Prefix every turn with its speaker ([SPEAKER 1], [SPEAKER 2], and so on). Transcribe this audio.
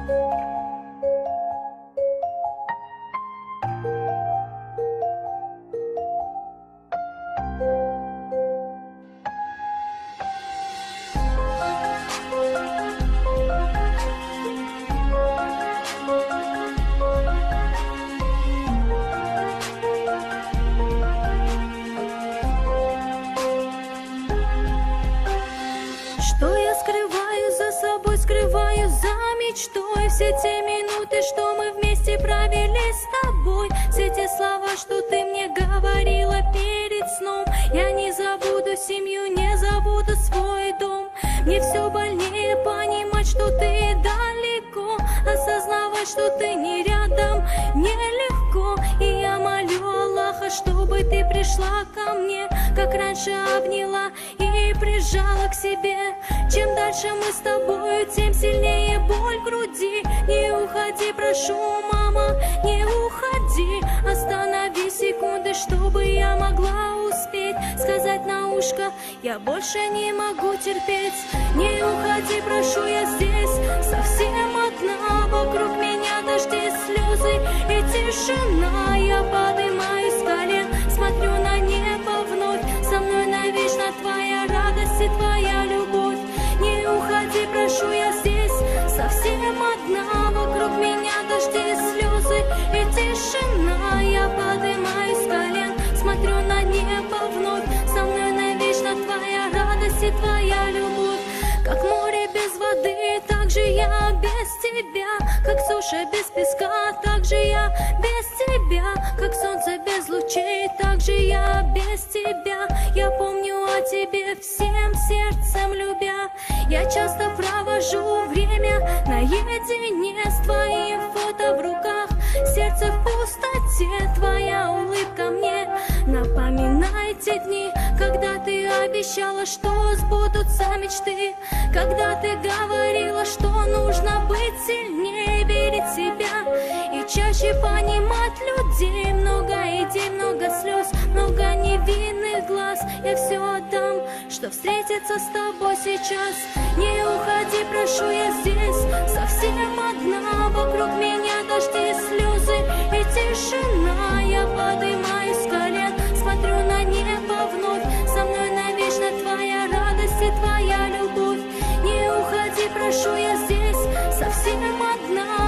[SPEAKER 1] Что я скрываю за собой, скрываю за мечтой. Все те минуты, что мы вместе провели с тобой. Все те слова, что ты мне говорила перед сном. Я не забуду семью, не забуду свой дом. Мне все больнее понимать, что ты далеко. Осознавать, что ты не рядом, нелегко. И я молю Аллаха, чтобы ты пришла ко мне, как раньше обняла и прижала к себе. Чем дальше мы с тобою, тем сильнее боль в груди. Не уходи, прошу, мама, не уходи. Останови секунды, чтобы я могла успеть сказать на ушко: я больше не могу терпеть. Не уходи, прошу, я здесь совсем одна. Вокруг меня дожди, слезы и тишина. Я поднимаюсь с колен, смотрю на небо вновь. Со мной навечно твоя радость и твоя любовь. Не уходи, прошу, я здесь совсем одна. Вокруг меня дожди, слезы и тишина. Я поднимаюсь с колен, смотрю на небо вновь. Со мной навечно твоя радость и твоя любовь. Как море без воды, так же я без тебя. Как суша без песка, так же я без тебя. Как солнце без лучей, так же я без тебя. Я помню о тебе всем сердцем любя. Я часто провожу время наедине с твоим фото в руках. Сердце в пустоте, твоя улыбка мне напоминает те дни, когда ты обещала, что сбудутся мечты. Когда ты говорила, что нужно быть сильнее, верить в себя и чаще понимать людей. Много идей, много слез, много невинных глаз. Я все отдам, что встретиться с тобой сейчас. Не уходи, прошу, я здесь совсем одна. Вокруг меня дожди, слезы и тишина. Я поднимаюсь с колен, смотрю на небо вновь. Со мной навечно твоя радость и твоя любовь. Не уходи, прошу, я здесь совсем одна.